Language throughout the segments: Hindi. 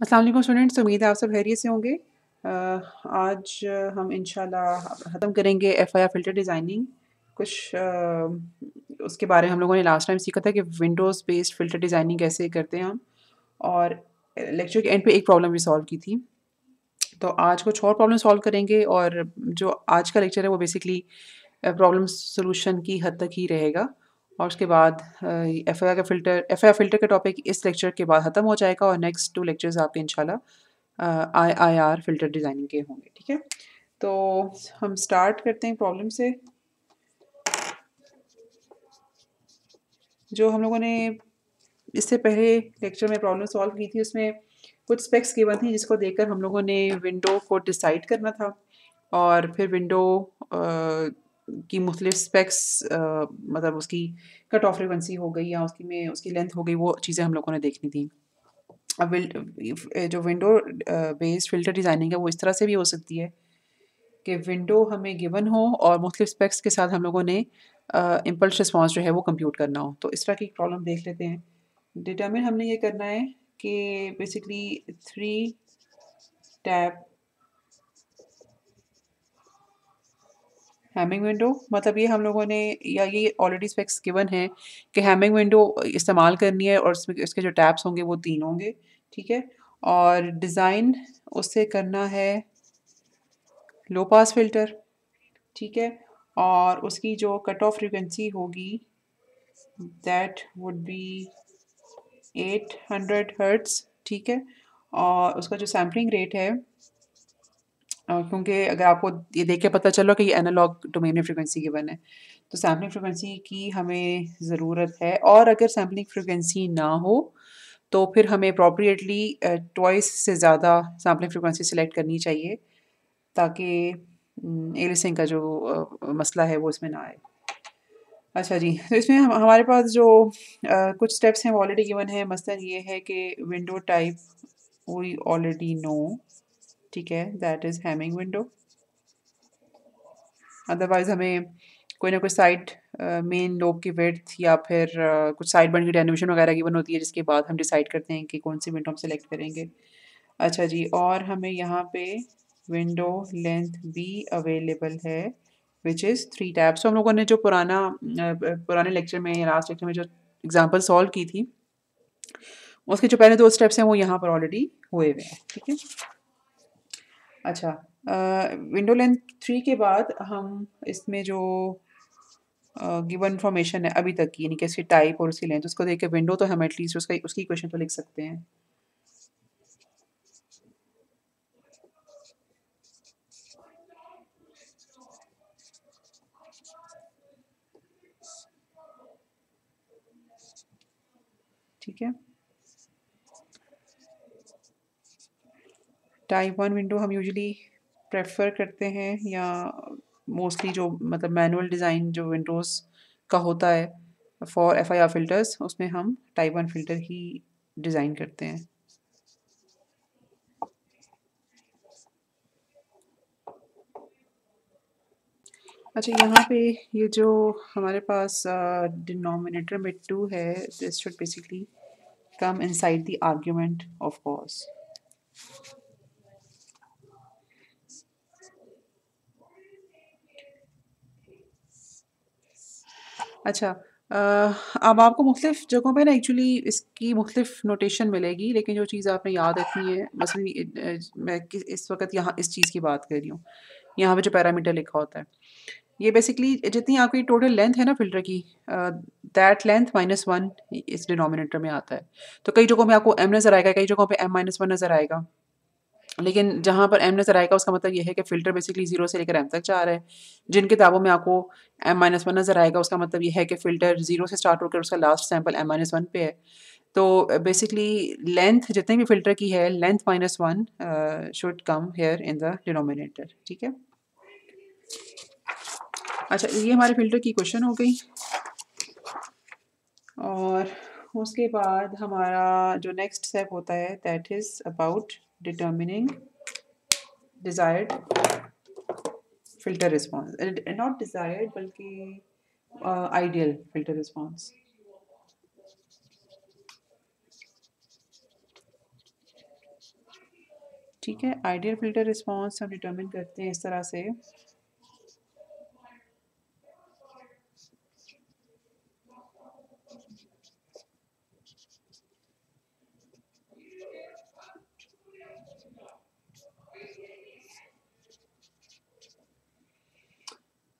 अस्सलाम वालेकुम स्टूडेंट्स, उम्मीद है आप सब खैरियत से होंगे। आज हम इंशाल्लाह ख़त्म करेंगे एफआईआर फ़िल्टर डिज़ाइनिंग। कुछ उसके बारे में हम लोगों ने लास्ट टाइम सीखा था कि विंडोज़ बेस्ड फ़िल्टर डिज़ाइनिंग कैसे करते हैं हम, और लेक्चर के एंड पे एक प्रॉब्लम भी सॉल्व की थी। तो आज कुछ और प्रॉब्लम सॉल्व करेंगे, और जो आज का लेक्चर है वो बेसिकली प्रॉब्लम सॉल्यूशन की हद तक ही रहेगा। और उसके बाद एफआईआर फ़िल्टर का टॉपिक इस लेक्चर के बाद ख़त्म हो जाएगा, और नेक्स्ट 2 लेक्चर्स आपके इंशाल्लाह आईआईआर फ़िल्टर डिज़ाइनिंग के होंगे, ठीक है? तो हम स्टार्ट करते हैं प्रॉब्लम से। जो हम लोगों ने इससे पहले लेक्चर में प्रॉब्लम सॉल्व की थी, उसमें कुछ स्पेक्स गिवन थी जिसको देखकर हम लोगों ने विंडो को डिसाइड करना था, और फिर विंडो की मुख्तलिफ स्पेक्स, मतलब उसकी कट ऑफ फ्रीक्वेंसी हो गई या उसकी लेंथ हो गई, वो चीज़ें हम लोगों ने देखनी थी। अब जो विंडो बेस्ड फ़िल्टर डिज़ाइनिंग है वो इस तरह से भी हो सकती है कि विंडो हमें गिवन हो और मुख्तलिफ स्पेक्स के साथ हम लोगों ने इम्पल्स रिस्पॉन्स जो है वो कंप्यूट करना हो। तो इस तरह की प्रॉब्लम देख लेते हैं। डिटरमिन हमने ये करना है कि बेसिकली 3 टैब हैमिंग विंडो, मतलब ये हम लोगों ने, या ये ऑलरेडी स्पेक्स गिवन है कि हैमिंग विंडो इस्तेमाल करनी है, और उसमें इसके जो टैब्स होंगे वो 3 होंगे, ठीक है? और डिज़ाइन उससे करना है लो पास फ़िल्टर, ठीक है? और उसकी जो कट ऑफ फ्रीक्वेंसी होगी दैट वुड बी 800 हर्ट्ज़, ठीक है? और उसका जो सैंपलिंग रेट है, क्योंकि अगर आपको ये देख के पता चलो कि ये एनालॉग डोमेन में फ्रीक्वेंसी गिवन है, तो सैंपलिंग फ्रीक्वेंसी की हमें ज़रूरत है। और अगर सैंपलिंग फ्रीक्वेंसी ना हो, तो फिर हमें एप्रोप्रिएटली ट्वाइस से ज़्यादा सैंपलिंग फ्रीक्वेंसी सेलेक्ट करनी चाहिए, ताकि एलिसिंग का जो मसला है वो इसमें ना आए। अच्छा जी, तो इसमें हमारे पास जो कुछ स्टेप्स हैं वो ऑलरेडी गिवन है। मसलन ये है कि window type we already know, ठीक है, that is hamming window. Otherwise हमें कोई ना कोई साइड मेन लोब की विड्थ, या फिर कुछ साइड बैंड की डेनिमेशन वगैरह गिवन होती है, जिसके बाद हम डिसाइड करते हैं कि कौन सी विंडो हम सेलेक्ट करेंगे। अच्छा जी, और हमें यहाँ पे विंडो लेंथ भी अवेलेबल है, विच इज़ 3 टैब्स। तो हम लोगों ने जो पुराने लेक्चर में या लास्ट लेक्चर में जो एग्जांपल सॉल्व की थी, उसके जो पहले 2 स्टेप्स हैं वो यहाँ पर ऑलरेडी हुए हुए हैं, ठीक है? अच्छा, विंडो लेंथ 3 के बाद हम इसमें जो गिवन इन्फॉर्मेशन है अभी तक की, यानी कि इसकी टाइप और उसकी लेंथ, उसको देख के विंडो तो हम एटलीस्ट उसका उसकी इक्वेशन तो लिख सकते हैं। ठीक है, टाइप 1 विंडो हम यूजुअली प्रेफर करते हैं, या मोस्टली जो मतलब मैनुअल डिज़ाइन जो विंडोज़ का होता है फॉर एफआईआर फिल्टर्स, उसमें हम टाइप 1 फिल्टर ही डिज़ाइन करते हैं। अच्छा, यहाँ पे ये जो हमारे पास डिनोमिनेटर में 2 है, this should basically come inside the argument of cause. अच्छा, अब आपको मुख्तलिफ जगहों पे ना एक्चुअली इसकी मुख्तलिफ नोटेशन मिलेगी, लेकिन जो चीज़ आपने याद रखनी है, मसलन मैं इस वक्त यहाँ इस चीज़ की बात कर रही हूँ। यहाँ पे जो पैरामीटर लिखा होता है, ये बेसिकली जितनी आपकी टोटल लेंथ है ना फ़िल्टर की, दैट लेंथ -1 इस डिनोमिनेटर में आता है। तो कई जगहों में आपको m नज़र आएगा, कई जगहों पे m-1 नज़र आएगा। लेकिन जहाँ पर m नज़र आएगा, उसका मतलब ये है कि फ़िल्टर बेसिकली 0 से लेकर m तक जा रहा है। जिन किताबों में आपको m-1 नज़र आएगा, उसका मतलब ये है कि फ़िल्टर 0 से स्टार्ट होकर उसका लास्ट सैंपल m-1 पे है। तो बेसिकली लेंथ जितने भी फ़िल्टर की है, length -1 should come here in the denominator, ठीक है? अच्छा, ये हमारे फ़िल्टर की क्वेश्चन हो गई, और उसके बाद हमारा जो नेक्स्ट स्टेप होता है that is about determining desired filter response, not desired बल्कि आइडियल फ़िल्टर रिस्पॉन्स। ठीक है, आइडियल फ़िल्टर रिस्पॉन्स हम डिटरमिन करते हैं इस तरह से।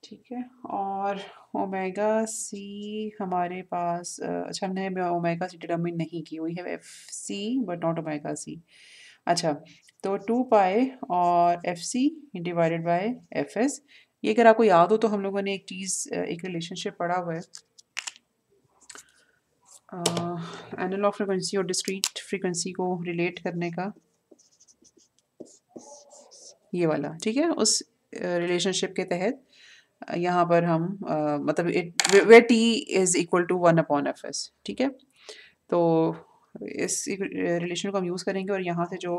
ठीक है, और ओमेगा सी हमारे पास अच्छा हमने ओमेगा सी डिटरमिन नहीं की हुई है, F C but not omega C. अच्छा, तो 2 पाई और F C divided by F S. ये अगर आपको याद हो तो हम लोगों ने एक चीज़ एक रिलेशनशिप पढ़ा हुआ है एनालॉग फ्रिक्वेंसी और डिस्क्रीट फ्रिक्वेंसी को रिलेट करने का, ये वाला। ठीक है, उस रिलेशनशिप के तहत यहाँ पर हम मतलब वे T is equal to 1/fs। ठीक है, तो इस रिलेशन को हम यूज़ करेंगे और यहाँ से जो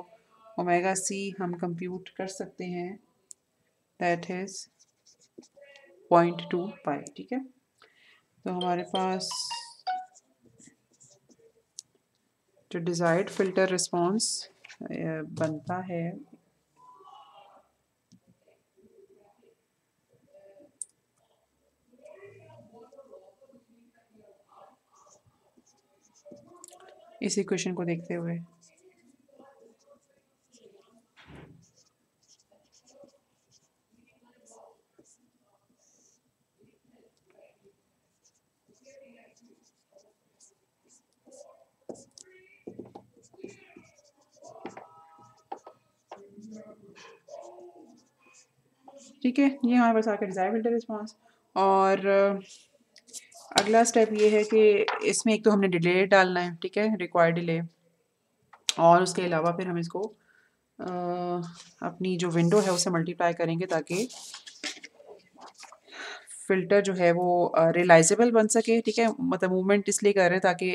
ओमेगा सी हम कंप्यूट कर सकते हैं दैट इज़ 0.2 पाई। ठीक है, तो हमारे पास जो डिज़ायर्ड फ़िल्टर रिस्पॉन्स बनता है इस इक्वेशन को देखते हुए। ठीक है, ये हमारे पास आकर डिज़ायर्ड फ़िल्टर रिस्पॉन्स। और अगला स्टेप ये है कि इसमें एक तो हमने डिले डालना है, ठीक है, रिक्वायर्ड डिले, और उसके अलावा फिर हम इसको अपनी जो विंडो है उससे मल्टीप्लाई करेंगे ताकि फ़िल्टर जो है वो रियलाइजेबल बन सके। ठीक है, मतलब मूवमेंट इसलिए कर रहे हैं ताकि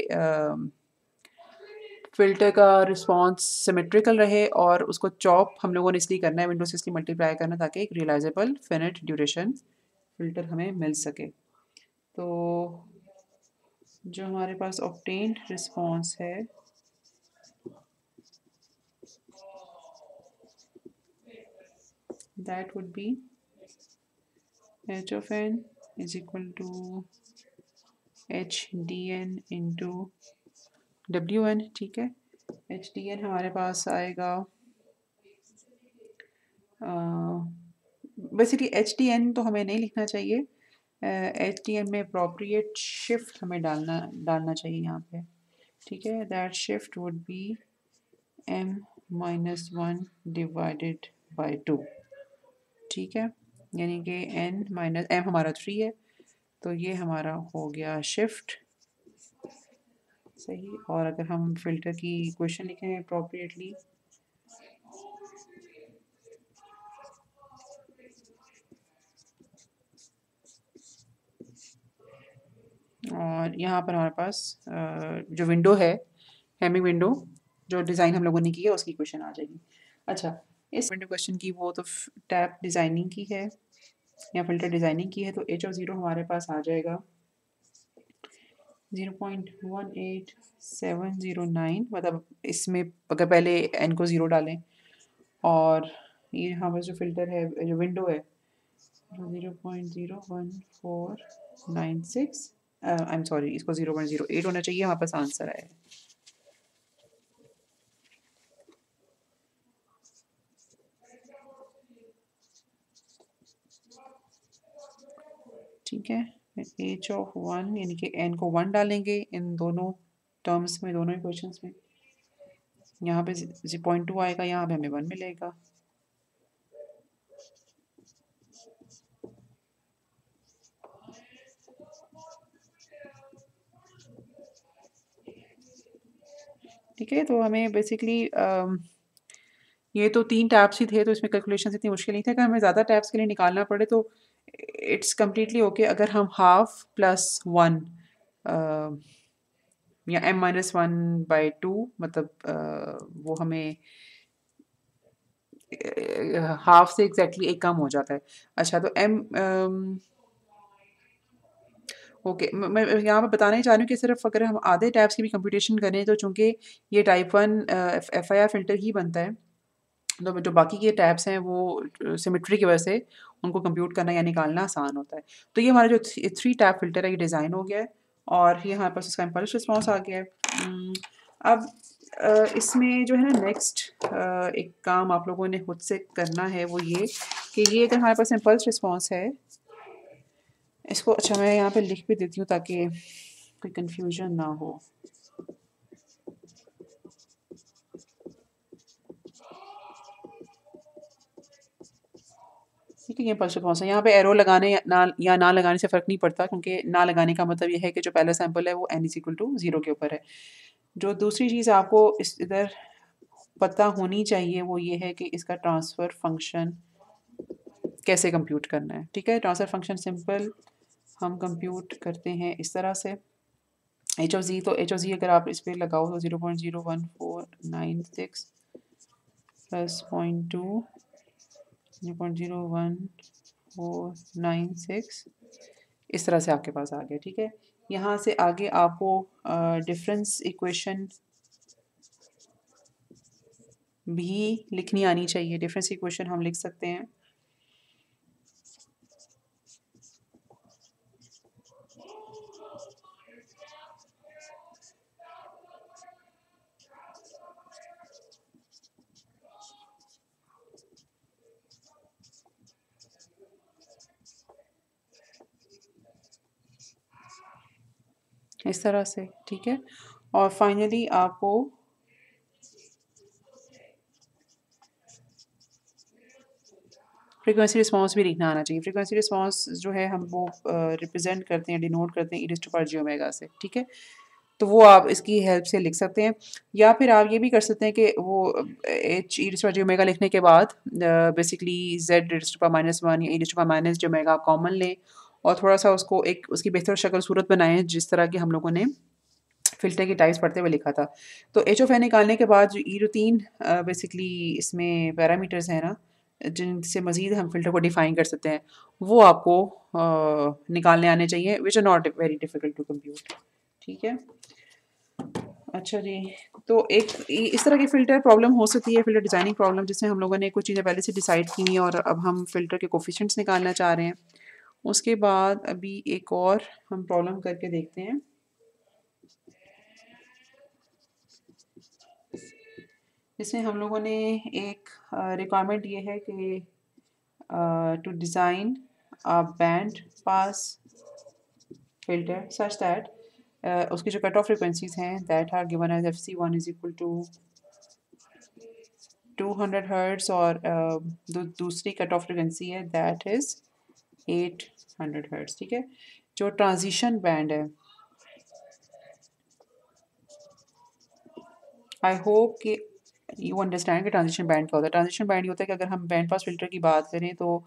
फ़िल्टर का रिस्पॉन्स सिमेट्रिकल रहे, और उसको चॉप हम लोगों ने इसलिए करना है, विंडो से इसलिए मल्टीप्लाई करना ताकि एक रियलाइजेबल फिनिट ड्यूरेशन फ़िल्टर हमें मिल सके। तो जो हमारे पास ऑब्टेन्ड रिस्पॉन्स है that would be h of n is equal to h dn into wn। ठीक है, h dn हमारे पास आएगा बेसिकली एच डी एन तो हमें नहीं लिखना चाहिए, एच डी एन में अप्रोप्रिएट शिफ्ट हमें डालना चाहिए यहाँ पे। ठीक है, that shift would be m minus 1 divided by 2। ठीक है, यानी कि n माइनस m हमारा 3 है, तो ये हमारा हो गया शिफ्ट सही। और अगर हम फिल्टर की इक्वेशन लिखें अप्रोप्रिएटली, और यहाँ पर हमारे पास जो विंडो है, हेमिंग विंडो जो डिज़ाइन हम लोगों ने की है उसकी क्वेश्चन आ जाएगी। अच्छा, इस विंडो क्वेश्चन की वो तो टैप डिज़ाइनिंग की है या फिल्टर डिज़ाइनिंग की है, तो एच ऑफ ज़ीरो हमारे पास आ जाएगा 0.18709। मतलब इसमें अगर पहले एन को ज़ीरो डालें और ये यहाँ पर जो फिल्टर है जो विंडो है 0.01496, आई एम सॉरी, इसको 0.08 होना चाहिए, हमारे पास आंसर आया है। ठीक है, एच ऑफ 1 यानी कि एन को 1 डालेंगे इन दोनों टर्म्स में, दोनों इक्वेशंस में। यहाँ पे 0.2 आएगा, यहाँ पे हमें 1 मिलेगा। ठीक है, तो हमें बेसिकली ये तो 3 टैब्स ही थे, तो इसमें कैलकुलेशन इतनी मुश्किल नहीं था। अगर हमें ज़्यादा टैब्स के लिए निकालना पड़े तो इट्स कम्प्लीटली ओके। अगर हम हाफ प्लस 1 या m-1/2 मतलब वो हमें हाफ से एग्जैक्टली एक कम हो जाता है। अच्छा, तो ओके, मैं यहाँ पे बताना ही चाह रही हूँ कि सिर्फ अगर हम आधे टैब्स की भी कंप्यूटेशन करें तो चूँकि ये type 1 F I R filter ही बनता है, तो जो बाकी के टैब्स हैं वो सिमेट्री की वजह से उनको कंप्यूट करना या निकालना आसान होता है। तो ये हमारा जो थ्री टैब फ़िल्टर है ये डिज़ाइन हो गया है और ये हमारे पास इसका इम्पल्स रिस्पॉन्स आ गया है। अब इसमें जो है ना नेक्स्ट एक काम आप लोगों ने खुद से करना है वो ये कि ये अगर हमारे पास इम्पल्स रिस्पॉन्स है इसको अच्छा मैं यहाँ पे लिख भी देती हूँ ताकि कोई कन्फ्यूजन ना हो। ठीक है, ये इम्पल्स रिस्पॉन्स है। यहाँ पे एरो लगाने या ना लगाने से फ़र्क नहीं पड़ता क्योंकि ना लगाने का मतलब ये है कि जो पहला सैंपल है वो n इज़ इक्वल टू 0 के ऊपर है। जो दूसरी चीज़ आपको इस इधर पता होनी चाहिए वो ये है कि इसका ट्रांसफ़र फ़ंक्शन कैसे कंप्यूट करना है। ठीक है, ट्रांसफ़र फ़ंक्शन सिंपल हम कंप्यूट करते हैं इस तरह से एच ऑफ जी। तो एच ऑफ जी अगर आप इस पर लगाओ तो 0.01496 प्लस 0.2 0.01496 इस तरह से आपके पास आ गया। ठीक है, यहाँ से आगे आपको डिफरेंस इक्वेशन भी लिखनी आनी चाहिए। डिफरेंस इक्वेशन हम लिख सकते हैं इस तरह से। ठीक है, और फाइनली आपको फ्रीक्वेंसी रिस्पांस भी लिखना आना चाहिए। फ्रीक्वेंसी रिस्पांस जो है हम वो रिप्रेजेंट करते हैं, डिनोट करते हैं e टू j ओमेगा से। ठीक है, तो वो आप इसकी हेल्प से लिख सकते हैं या फिर आप ये भी कर सकते हैं कि वो H E to j omega लिखने के बाद बेसिकली z -1 या e -j ओमेगा आप कॉमन लें और थोड़ा सा उसको एक उसकी बेहतर शक्ल सूरत बनाएं जिस तरह की हम लोगों ने फ़िल्टर की टाइप्स पढ़ते हुए लिखा था। तो एच ऑफ़ एन निकालने के बाद जो e-2 बेसिकली इसमें पैरामीटर्स हैं ना, जिनसे मज़ीद हम फ़िल्टर को डिफ़ाइन कर सकते हैं, वो आपको निकालने आने चाहिए which are not very difficult to compute. ठीक है? अच्छा जी, तो एक इस तरह की फ़िल्टर प्रॉब्लम हो सकती है, फ़िल्टर डिज़ाइनिंग प्रॉब्लम जिसमें हम लोगों ने कुछ चीज़ें पहले से डिसाइड की हुई हैं और अब हम फ़िल्टर के कोएफ़िशिएंट्स निकालना चाह रहे हैं। उसके बाद अभी एक और हम प्रॉब्लम करके देखते हैं। इसमें हम लोगों ने एक रिक्वायरमेंट ये है कि to design a band pass filter such that उसकी जो कट ऑफ फ्रिक्वेंसीज हैं that are given as fc1 is equal to 200 hertz और दूसरी कट ऑफ फ्रिक्वेंसी है दैट इज 800 हर्ट्ज। ठीक है, जो ट्रांजिशन बैंड है आई होप कि यू अंडरस्टैंड कि ट्रांजिशन बैंड क्या होता है। ट्रांजिशन बैंड ये होता है कि अगर हम बैंड पास फिल्टर की बात करें तो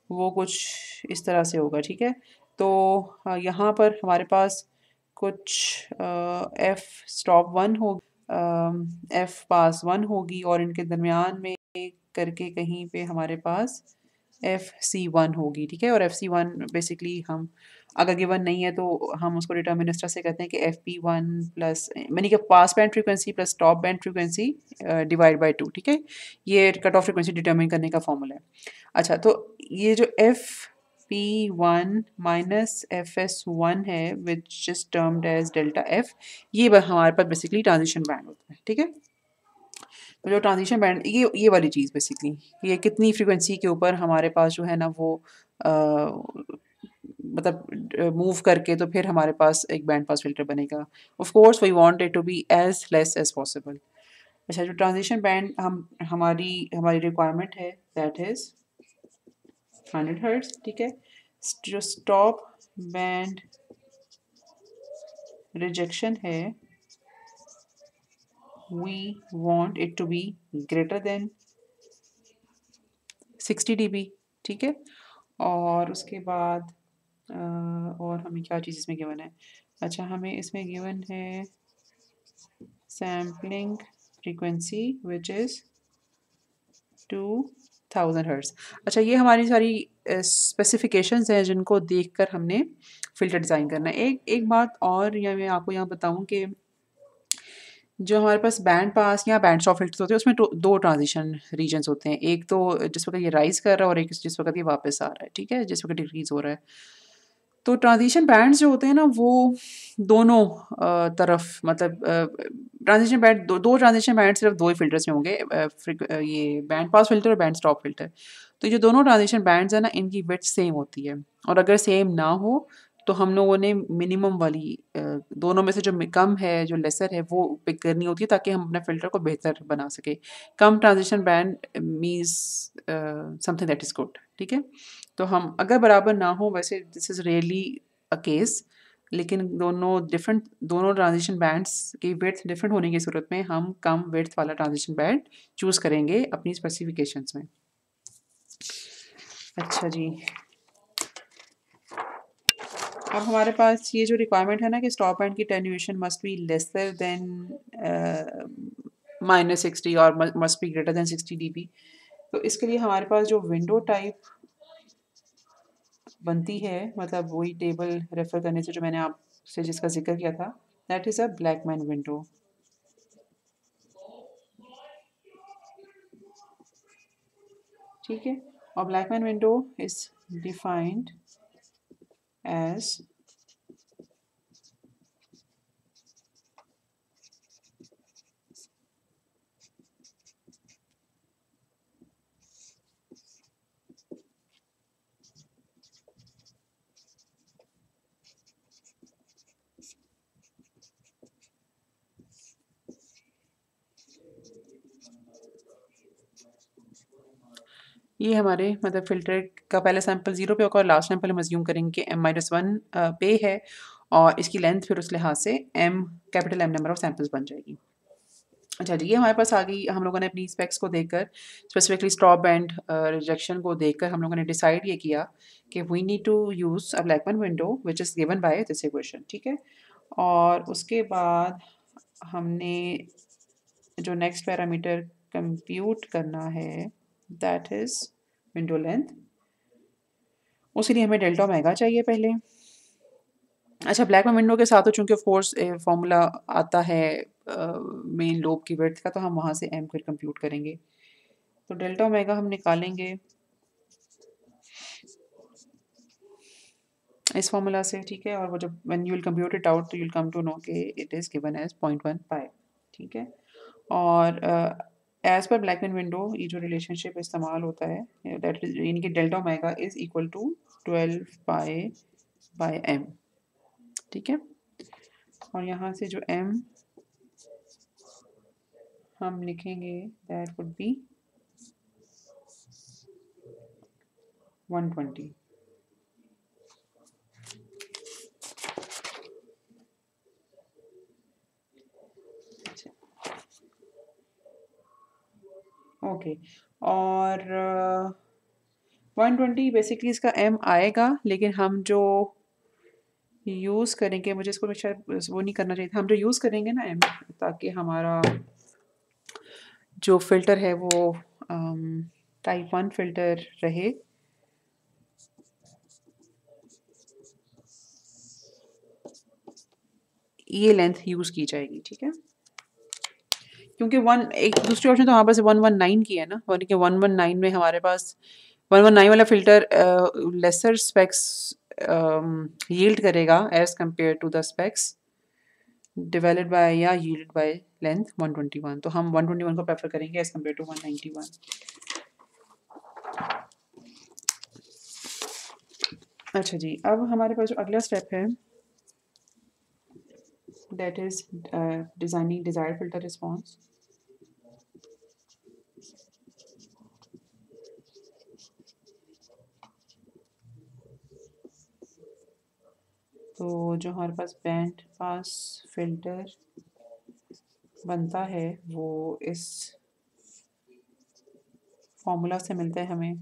वो कुछ इस तरह से होगा। ठीक है, तो यहाँ पर हमारे पास कुछ एफ स्टॉप वन हो एफ पास वन होगी और इनके दरमियान में करके कहीं पे हमारे पास एफ सी वन होगी। ठीक है, और एफ सी वन बेसिकली हम अगर गिवन नहीं है तो हम उसको डिटर्मिनिस्टर से कहते हैं कि एफ पी वन प्लस यानी कि pass band frequency plus top band frequency divide by 2। ठीक है, ये कट ऑफ फ्रीक्वेंसी डिटर्मिन करने का फॉर्मूला है। अच्छा, तो ये जो F P one minus F S one है which is termed as delta F, ये हमारे पास बेसिकली ट्रांजिशन बैंड होता है। ठीक है, तो जो ट्रांजिशन बैंड ये वाली चीज़ बेसिकली ये कितनी फ्रीक्वेंसी के ऊपर हमारे पास जो है ना वो मतलब मूव करके तो फिर हमारे पास एक बैंड पास फिल्टर बनेगा। Of course we want it to be as less as possible. अच्छा, जो ट्रांजिशन बैंड हम हमारी हमारी रिक्वायरमेंट है दैट इज 100 हर्ट्ज। ठीक है, जो स्टॉप बैंड रिजेक्शन है we want it to be greater than 60 dB। ठीक है, और उसके बाद और हमें क्या चीज़ इसमें गिवन है। अच्छा, हमें इसमें गिवन है sampling frequency which is 2000 hertz. अच्छा, ये हमारी सारी स्पेसिफिकेशंस हैं जिनको देखकर हमने फ़िल्टर डिज़ाइन करना है। एक एक बात और या मैं आपको यहाँ बताऊँ कि जो हमारे पास बैंड पास या बैंड स्टॉप फ़िल्टर्स होते हैं उसमें दो ट्रांजिशन रीजन्स होते हैं। एक तो जिस वक़्त ये राइज़ कर रहा है और एक जिस वक़्त ये वापस आ रहा है, ठीक है? जिस वक़्त डिक्रीज़ हो रहा है। तो ट्रांजिशन बैंड्स जो होते हैं ना वो दोनों तरफ मतलब ट्रांजिशन बैंड दो ट्रांजिशन बैंड सिर्फ़ 2 ही फ़िल्टर्स में होंगे ये बैंड पास फ़िल्टर और बैंड स्टॉप फ़िल्टर। तो ये जो दोनों ट्रांजिशन बैंड्स हैं ना इनकी विड्थ सेम होती है और अगर सेम ना हो तो हम लोगों ने मिनिमम वाली दोनों में से जो कम है, जो लेसर है वो पिक करनी होती है ताकि हम अपने फ़िल्टर को बेहतर बना सकें। कम transition band means something that is good, ठीक है? तो हम अगर बराबर ना हो वैसे this is really a case लेकिन दोनों ट्रांजिशन बैंड्स की विड्थ डिफरेंट होने की सूरत में हम कम विड्थ वाला ट्रांजिशन बैंड चूज़ करेंगे अपनी स्पेसिफिकेशंस में। अच्छा जी। अब हमारे पास ये जो रिक्वायरमेंट है ना कि स्टॉप बैंड की टेन्यूएशन मस्ट बी लेसर देन -60 और must be greater than 60 dB। तो इसके लिए हमारे पास जो विंडो टाइप बनती है मतलब वही टेबल रेफर करने से जो मैंने आपसे जिसका जिक्र किया था that is a Blackman window. ठीक है और Blackman window is defined as ये हमारे मतलब फ़िल्टर का पहला सैंपल 0 पे होगा और लास्ट सैंपल हम अज़्यूम करेंगे कि m-1 पे है और इसकी लेंथ फिर उस लिहाज से capital M number of samples बन जाएगी। अच्छा जी, ये हमारे पास आ गई। हम लोगों ने अपनी स्पेक्स को देखकर स्पेसिफिकली स्टॉप बैंड रिजेक्शन को देखकर हम लोगों ने डिसाइड ये किया कि we need to use a Blackman window which is given by this equation, ठीक है? और उसके बाद हमने जो नेक्स्ट पैरामीटर कंप्यूट करना है दैट इज़ विंडो लेंथ। उसके लिए हमें डेल्टा ओमेगा चाहिए पहले। अच्छा ब्लैकमैन विंडो के साथ तो चूँकि ऑफ कोर्स फ़ॉर्मूला आता है मेन लोब की विड्थ का तो हम वहाँ से एम फिर कंप्यूट करेंगे। तो डेल्टा ओमेगा हम निकालेंगे इस फ़ॉर्मूला से, ठीक है? और वो जब when you will compute it out तो you will come to know कि it is given as 0.1 pi, ठीक है? और एज़ पर ब्लैकमैन विंडो ये जो रिलेशनशिप इस्तेमाल होता है दैट इज़ यानी कि delta omega is equal to 12 pi by M, ठीक है? और यहाँ से जो एम हम लिखेंगे दैट वुड बी 120। अच्छा, ओके और 120 बेसिकली इसका एम आएगा लेकिन हम जो यूज़ करेंगे मुझे इसको शायद वो नहीं करना चाहिए था। हम जो यूज़ करेंगे ना एम ताकि हमारा जो फ़िल्टर है वो टाइप 1 फ़िल्टर रहे। ये लेंथ यूज़ की जाएगी, ठीक है? क्योंकि वन एक दूसरी ऑप्शन तो हमारे पास 119 की है ना और देखिए 119 में हमारे पास 119 वाला फ़िल्टर लेसर स्पेक्स यील्ड करेगा as compare to the specs divided by या यील्ड बाय लेंथ 121 तो हम 121 को प्रेफर करेंगे एज़ कंपेयर टू 191। अच्छा जी, अब हमारे पास जो अगला स्टेप है that is designing desired filter response. तो जो हमारे पास बैंड पास फ़िल्टर बनता है वो इस फ़ॉर्मूला से मिलता है हमें।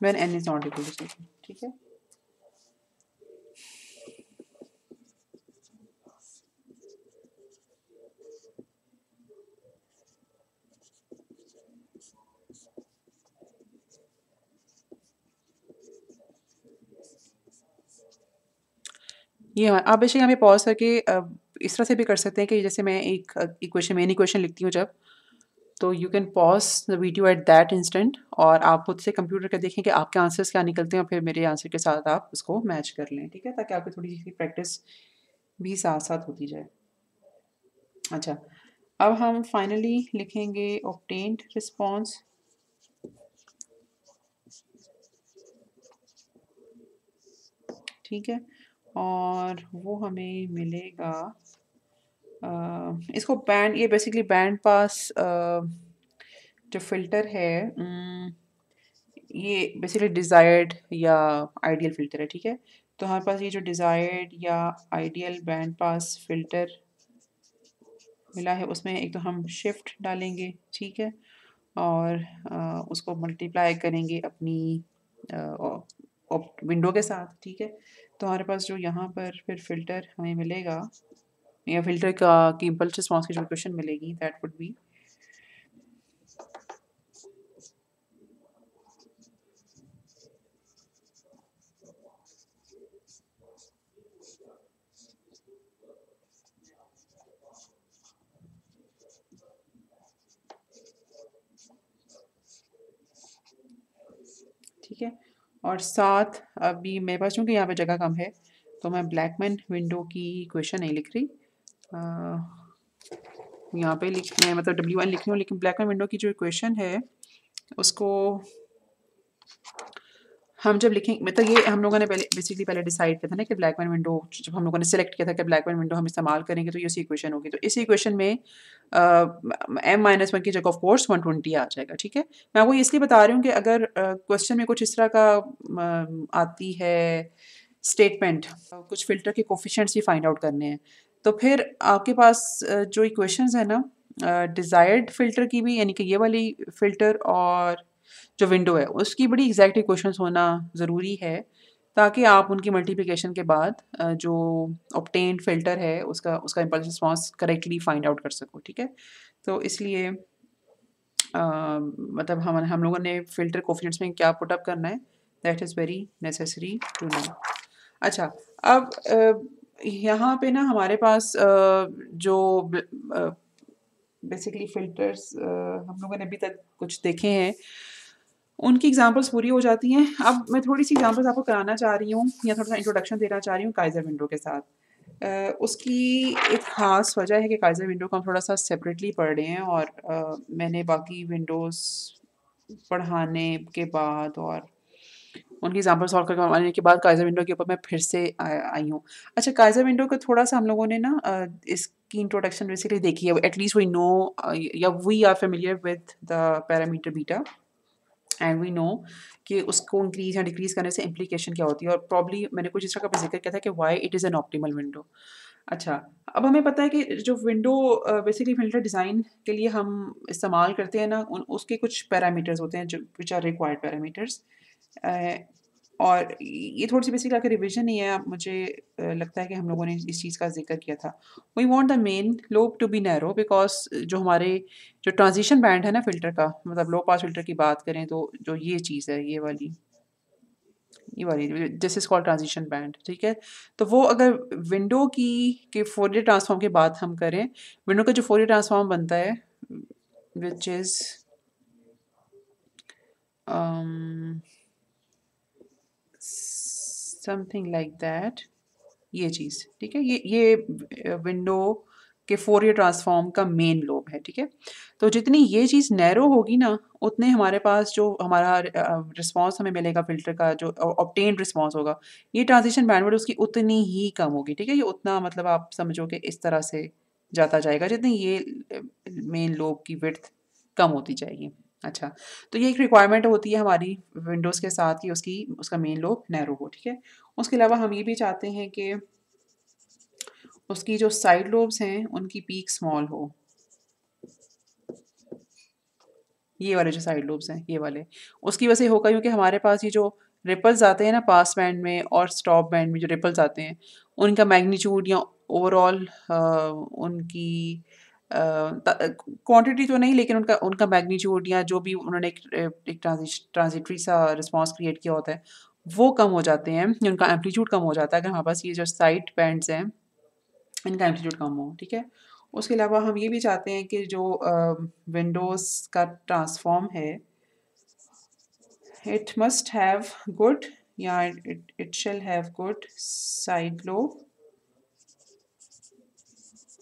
When n is not equal to 0, ठीक है? ये हाँ, आप बेशक यहाँ पे पॉज़ करके इस तरह से भी कर सकते हैं कि जैसे मैं एक इक्वेशन मेन इक्वेशन लिखती हूँ जब, तो you can pause the video at that instant और आप खुद से कंप्यूटर पे देखें कि आपके आंसर्स क्या निकलते हैं और फिर मेरे आंसर के साथ आप उसको मैच कर लें, ठीक है? ताकि आपकी थोड़ी-सी प्रैक्टिस भी साथ-साथ होती जाए। अच्छा, अब हम फाइनली लिखेंगे ऑब्टेन्ड रिस्पॉन्स। ठीक है? और वो हमें मिलेगा इसको बैंड ये बेसिकली बैंड पास जो फ़िल्टर है ये बेसिकली डिज़ायर्ड या आइडियल फ़िल्टर है, ठीक है? तो हमारे पास ये जो डिज़ायर्ड या आइडियल बैंड पास फ़िल्टर मिला है उसमें एक तो हम शिफ्ट डालेंगे, ठीक है? और उसको मल्टीप्लाई करेंगे अपनी अ, ऑ विंडो के साथ, ठीक है? तो हमारे पास जो यहाँ पर फिर फ़िल्टर हमें मिलेगा या फ़िल्टर का की इम्पल्स रिस्पॉन्स की जो इक्वेशन मिलेगी दैट वुड बी ठीक है? और साथ अभी मेरे पास चूँकि यहाँ पे जगह कम है, तो मैं ब्लैकमैन विंडो की इक्वेशन नहीं लिख रही। यहाँ पे लिख मैं मतलब W1 लिख रही हूँ लेकिन ब्लैकमैन विंडो की जो इक्वेशन है उसको हम जब लिखें मतलब ये हम लोगों ने पहले डिसाइड किया था ना कि ब्लैकमैन विंडो जब हम लोगों ने सेलेक्ट किया था कि ब्लैकमैन विंडो हम इस्तेमाल करेंगे तो ये उसी इक्वेशन होगी। तो इस इक्वेशन में m-1 की जगह ऑफ कोर्स 120 आ जाएगा, ठीक है? मैं आपको ये इसलिए बता रही हूँ कि अगर क्वेश्चन में कुछ इस तरह का आती है स्टेटमेंट कुछ फ़िल्टर के कोएफ़िशिएंट्स भी फाइंड आउट करने हैं, तो फिर आपके पास जो इक्वेशंस है ना डिज़ायर्ड फ़िल्टर की भी यानी कि ये वाली फ़िल्टर और जो विंडो है उसकी बड़ी एग्जैक्ट इक्वेशंस होना ज़रूरी है ताकि आप उनकी मल्टीप्लिकेशन के बाद जो ऑब्टेन्ड फ़िल्टर है उसका impulse response correctly find out कर सको, ठीक है? तो इसलिए मतलब हम लोगों ने फ़िल्टर कोएफ़िशिएंट्स में क्या पुट अप करना है that is very necessary to know. अच्छा, अब यहाँ पे ना हमारे पास जो बेसिकली फ़िल्टर्स हम लोगों ने अभी तक कुछ देखे हैं उनकी एग्ज़ाम्पल्स पूरी हो जाती हैं। अब मैं थोड़ी-सी एग्ज़ाम्पल्स आपको कराना चाह रही हूँ या थोड़ा-सा इंट्रोडक्शन देना चाह रही हूँ काइज़र विंडो के साथ। उसकी एक ख़ास वजह है कि काइज़र विंडो को हम थोड़ा-सा सेपरेटली पढ़ रहे हैं और मैंने बाकी विंडोज़ पढ़ाने के बाद और उनकी एग्ज़ाम्पल सॉल्व करवाने के बाद काइज़र विंडो के ऊपर मैं फिर से आई हूँ। अच्छा काइज़र विंडो का थोड़ा-सा हम लोगों ने ना इसकी इंट्रोडक्शन बेसिकली देखी है एट लीस्ट वी नो या we are familiar with the parameter beta. And we know कि उसको इंक्रीज़ या डिक्रीज़ करने से इम्प्लीकेशन क्या होती है और प्रॉब्ली मैंने कुछ इस तरह का भी ज़िक्र किया था कि why it is an optimal window. अच्छा, अब हमें पता है कि जो विंडो बेसिकली फ़िल्टर डिज़ाइन के लिए हम इस्तेमाल करते हैं ना उन उसके कुछ पैरामीटर्स होते हैं जो व्हिच आर रिक्वायर्ड पैरामीटर्स अ, और ये थोड़ी-सी बेसिकली आपकी रिविज़न ही है मुझे लगता है कि हम लोगों ने इस चीज़ का ज़िक्र किया था। We want the main lobe to be narrow because जो हमारे जो ट्रांज़िशन बैंड है ना फ़िल्टर का मतलब लो पास फ़िल्टर की बात करें तो जो ये चीज़ है ये वाली this is called transition band, ठीक है? तो वो अगर विंडो की के फोरियर ट्रांसफ़ॉर्म की बात हम करें, विंडो का जो फोरियर ट्रांसफ़ॉर्म बनता है which is um, something like that ये चीज़, ठीक है? ये विंडो के फोरियर ट्रांसफ़ॉर्म का मेन लोब है, ठीक है? तो जितनी ये चीज़ नैरो होगी ना, उतने हमारे पास जो हमारा रिस्पॉन्स हमें मिलेगा फ़िल्टर का जो ऑब्टेन्ड रिस्पॉन्स होगा, ये ट्रांज़िशन बैंडविड्थ उसकी उतनी ही कम होगी, ठीक है? ये उतना मतलब आप समझो कि इस तरह से जाता जाएगा, जितनी ये मेन लोब की विड्थ कम होती जाएगी। अच्छा, तो ये एक रिक्वायरमेंट होती है हमारी विंडोज़ के साथ कि उसका मेन लोब नैरो हो, ठीक है? उसके अलावा हम ये भी चाहते हैं कि उसकी जो साइड लोब्स हैं, उनकी पीक स्मॉल हो। ये वाले जो साइड लोब्स हैं, ये वाले। उसकी वजह से होगा क्योंकि हमारे पास ये जो रिपल्स आते हैं ना पास बैंड में और स्टॉप बैंड में जो रिपल्स आते हैं, उनका मैग्नीट्यूड या ओवरऑल उनकी क्वांटिटी तो नहीं लेकिन उनका उनका मैग्नीट्यूड या जो भी उन्होंने एक ट्रांजिटरी सा रिस्पॉन्स क्रिएट किया होता है, वो कम हो जाते हैं, उनका एम्पलीट्यूड कम हो जाता है अगर हमारे पास ये जो साइड बैंड्स हैं इनका एम्पलीट्यूड कम हो, ठीक है। उसके अलावा हम ये भी चाहते हैं कि जो विंडोज़ का ट्रांसफॉर्म है, इट मस्ट हैव गुड या it shall have good side lobe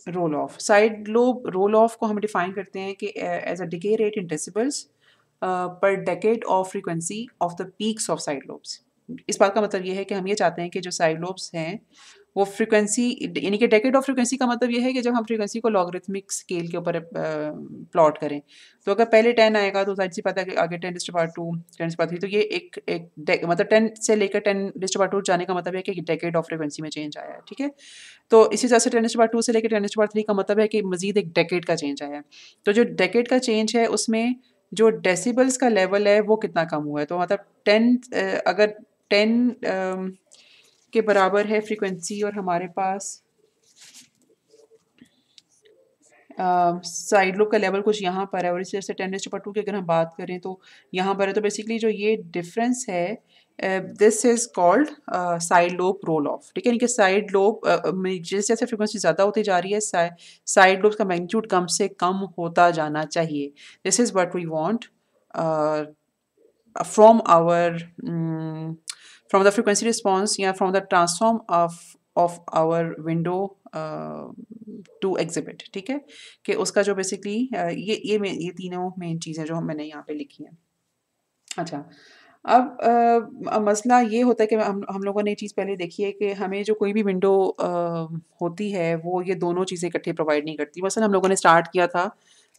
roll off. Side lobe roll off को हम डिफाइन करते हैं कि as a decay rate in decibels per decade of frequency of the peaks of side lobes. इस बात का मतलब ये है कि हम ये चाहते हैं कि जो साइड लोब्स हैं वो फ्रीक्वेंसी, यानी कि डेकेड ऑफ फ्रीक्वेंसी का मतलब ये है कि जब हम फ्रीक्वेंसी को लॉगरिथमिक स्केल के ऊपर प्लॉट करें, तो अगर पहले 10 आएगा तो जाहिर सी बात है कि आगे 10⁻², 10⁻3, तो ये मतलब 10 से लेकर 10⁻² जाने का मतलब है कि डेकेड ऑफ फ्रीक्वेंसी में चेंज आया है, ठीक है। तो इसी तरह से 10⁻² से लेकर 10⁻³ का मतलब है कि मज़ीद एक डेकेड का चेंज आया है। तो जो डेकेड का चेंज है उसमें जो डेसिबल्स का लेवल है वो कितना कम हुआ है, तो मतलब 10 अगर 10 के बराबर है फ्रीक्वेंसी और हमारे पास साइड लूप का लेवल कुछ यहाँ पर है और इसी तरह से 10⁻² की अगर हम बात करें तो यहाँ पर है, तो बेसिकली जो ये डिफरेंस है this is called side lobe roll off, ठीक है। यानी कि साइड लोब जैसे जैसे फ्रीक्वेंसी ज़्यादा होती जा रही है साइड लोब का मैग्नीट्यूड कम से कम होता जाना चाहिए। This is what we want from our from the frequency response या from the transform of our window to exhibit, ठीक है। कि उसका जो बेसिकली ये तीनों मेन चीज़ें जो मैंने यहाँ पे लिखी हैं। अच्छा, अब मसला ये होता है कि हम लोगों ने ये चीज़ पहले देखी है कि हमें जो कोई भी विंडो होती है वो ये दोनों चीज़ें इकट्ठे प्रोवाइड नहीं करती। मसलन हम लोगों ने स्टार्ट किया था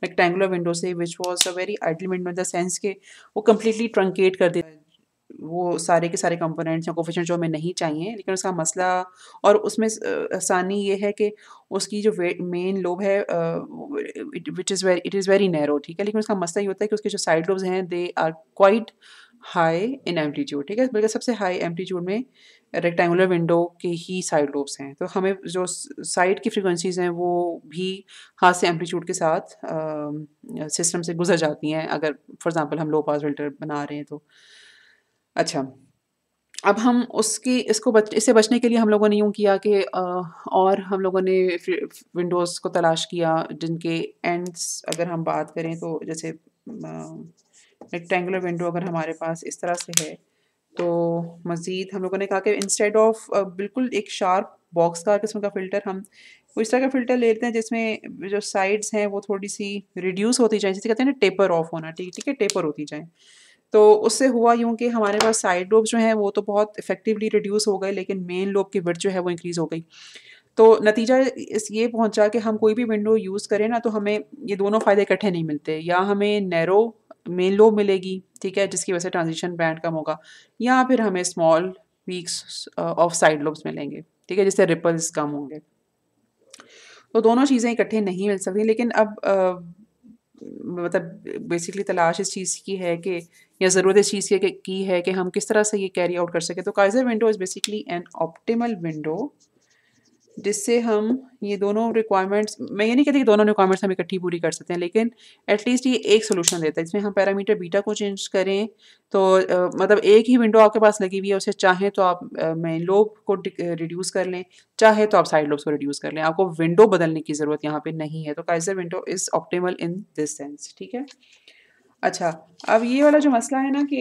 रेक्टेंगुलर विंडो से which was a very ideal window in the sense कि वो कंप्लीटली ट्रंकेट कर देता है वो सारे के सारे कंपोनेंट्स या कोफिशिएंट जो हमें नहीं चाहिए, लेकिन उसका मसला और उसमें आसानी ये है कि उसकी जो मेन लोब है इट इज़ वेरी नैरो, ठीक है। लेकिन उसका मसला ये होता है कि उसके जो साइड लोब्स हैं they are quite high in amplitude, ठीक है। बल्कि सबसे हाई एम्पलीट्यूड में रेक्टेंगुलर विंडो के ही साइड लोब्स हैं, तो हमें जो साइड की फ्रीक्वेंसीज़ हैं वो भी हाथ से एम्पलीट्यूड के साथ सिस्टम से गुजर जाती हैं अगर फॉर एग्जांपल हम लो पास फिल्टर बना रहे हैं तो। अच्छा, अब हम उसकी इससे बचने के लिए हम लोगों ने यूँ किया कि और हम लोगों ने विंडोज़ को तलाश किया जिनके एंड्स अगर हम बात करें तो जैसे रेक्टेंगुलर विंडो अगर हमारे पास इस तरह से है, तो मज़ीद हम लोगों ने कहा कि इंस्टेड ऑफ बिल्कुल एक शार्प बॉक्स का किस्म का फ़िल्टर, हम वो इस तरह का फ़िल्टर लेते हैं जिसमें जो साइड्स हैं वो थोड़ी-सी रिड्यूस होती जाएँ, जिसे कहते हैं ना टेपर ऑफ होना, ठीक है, टेपर होती जाएँ। तो उससे हुआ यूँ कि हमारे पास साइड लोब्स जो हैं वो तो बहुत इफ़ेक्टिवली रिड्यूस हो गए, लेकिन मेन लोब की विड्थ जो है वो इंक्रीज़ हो गई। तो नतीजा इस ये पहुँचा कि हम कोई भी विंडो यूज़ करें ना तो हमें ये दोनों फ़ायदे इकट्ठे नहीं मिलते। या हमें नैरो मेन लोब मिलेगी, ठीक है, जिसकी वजह से ट्रांज़िशन बैंड कम होगा, या फिर हमें small peaks of side lobes मिलेंगे, ठीक है, जिससे रिपल्स कम होंगे। तो दोनों चीज़ें इकट्ठे नहीं मिल सकती, लेकिन अब मतलब बेसिकली तलाश इस चीज़ की है कि या ज़रूरत इस चीज़ की है कि हम किस तरह से ये कैरी आउट कर सकें। तो Kaiser window is basically an optimal window जिससे हम ये दोनों रिक्वायरमेंट्स, मैं ये नहीं कहती कि दोनों रिक्वायरमेंट्स हम इकट्ठी पूरी कर सकते हैं, लेकिन एटलीस्ट ये एक सोल्यूशन देता है। इसमें हम पैरामीटर बीटा को चेंज करें तो मतलब एक ही विंडो आपके पास लगी हुई है, उसे चाहें तो आप मेन लोब को रिड्यूस कर लें, चाहे तो आप साइड लोब्स को रिड्यूस कर लें, आपको विंडो बदलने की ज़रूरत यहाँ पे नहीं है। तो Kaiser window is optimal in this sense, ठीक है। अच्छा, अब ये वाला जो मसला है ना कि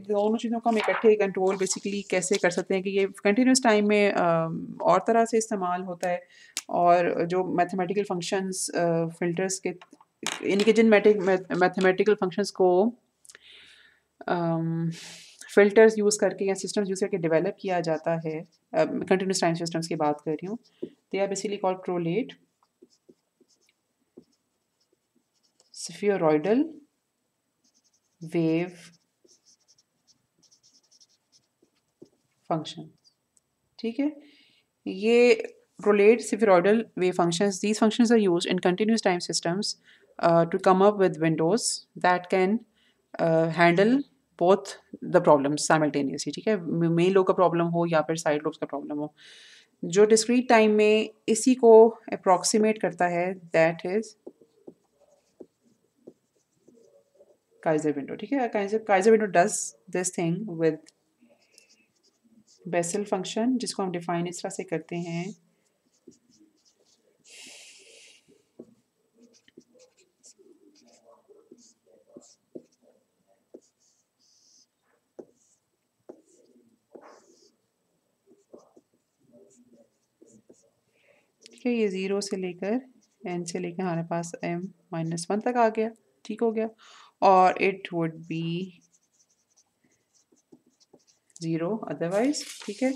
दोनों चीज़ों को हम इकट्ठे कंट्रोल बेसिकली कैसे कर सकते हैं कि ये कंटिन्यूस टाइम में और तरह से इस्तेमाल होता है, और जो मैथमेटिकल फंक्शंस फ़िल्टर्स के यानी कि जिन मैथमेटिकल फंक्शंस को फ़िल्टर्स यूज़ करके या सिस्टम्स यूज़ करके डेवलप किया जाता है, कंटिन्यूस टाइम सिस्टम्स की बात कर रही हूँ, they are basically called prolate, spheroidal, wave function, ठीक है। ये relate spheroidal wave functions. These functions are used in continuous time systems to come up with windows that can handle both the problems simultaneously, ठीक है। मेन लो का प्रॉब्लम हो या फिर साइड लोब्स का प्रॉब्लम हो, जो डिस्क्रीट टाइम में इसी को अप्रॉक्सीमेट करता है, दैट इज काइजर विंडो, ठीक है। Kaizer window does this thing with Bessel function जिसको हम डिफाइन इस तरह से करते हैं ठीक है, ये 0 से लेकर n से लेकर हमारे पास m-1 तक आ गया, ठीक हो गया, और इट वुड बी 0 अदरवाइज, ठीक है।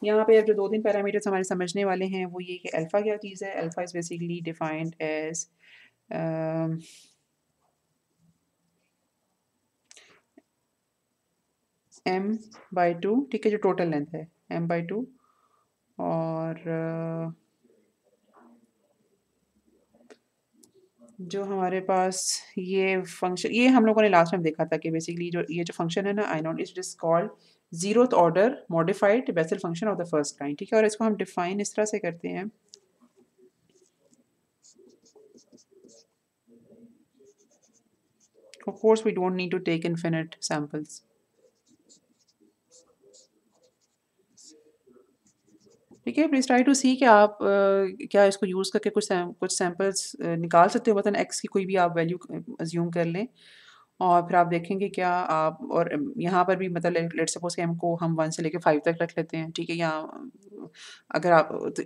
यहाँ पे अब जो 2-3 पैरामीटर्स हमारे समझने वाले हैं वो ये कि अल्फ़ा क्या चीज़ है। Alpha is basically defined as m/2, ठीक है, जो टोटल लेंथ है m/2, और जो हमारे पास ये फंक्शन, ये हम लोगों ने लास्ट टाइम देखा था कि बेसिकली जो ये जो फंक्शन है ना I naught, it is called zeroth order modified Bessel function of the first kind, ठीक है। और इसको हम डिफाइन इस तरह से करते हैं of course we don't need to take infinite samples, ठीक है। प्लीज ट्राई टू सी कि आप क्या इसको यूज़ करके कुछ सैम्पल्स निकाल सकते हो, मतलब एक्स की कोई भी आप वैल्यू अज्यूम कर लें और फिर आप देखेंगे क्या आप, और यहाँ पर भी मतलब लेट सपोज कि हमको हम 1 से लेके 5 तक रख लेते हैं, ठीक है। या अगर आप तो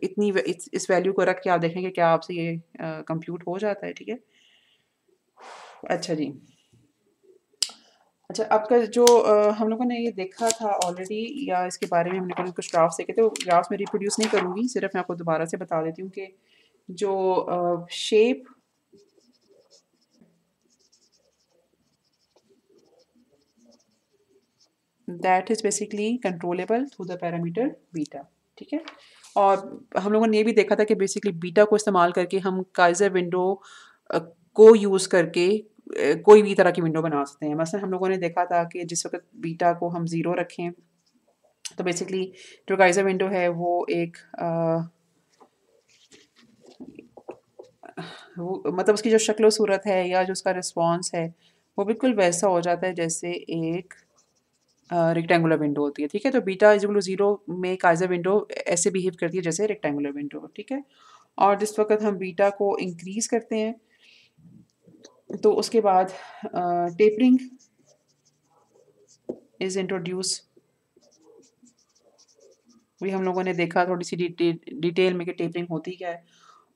इस वैल्यू को रख के आप देखेंगे क्या आपसे ये कंप्यूट हो जाता है, ठीक है। अच्छा जी, अच्छा आपका जो हम लोगों ने ये देखा था ऑलरेडी, या इसके बारे में हम लोगों ने कुछ ग्राफ्स देखे थे, वो ग्राफ्स में रिप्रोड्यूस नहीं करूँगी, सिर्फ मैं आपको दोबारा से बता देती हूँ कि जो shape that is basically controllable through the parameter beta, ठीक है। और हम लोगों ने ये भी देखा था कि बेसिकली बीटा को इस्तेमाल करके हम काइज़र विंडो को यूज़ करके कोई भी तरह की विंडो बना सकते हैं। मसलन हम लोगों ने देखा था कि जिस वक्त बीटा को हम 0 रखें तो बेसिकली जो काइज़र विंडो है वो एक वो मतलब उसकी जो शक्ल सूरत है या जो उसका रिस्पॉन्स है वो बिल्कुल वैसा हो जाता है जैसे एक रेक्टेंगुलर विंडो होती है, ठीक है। तो बीटा इज इक्वल टू 0 में काइज़र विंडो ऐसे बिहेव करती है जैसे रेक्टेंगुलर विंडो, ठीक है। और जिस वक्त हम बीटा को इंक्रीज़ करते हैं तो उसके बाद टेपरिंग इज़ इंट्रोड्यूस, वही हम लोगों ने देखा थोड़ी सी डिटेल में कि टेपरिंग होती क्या है।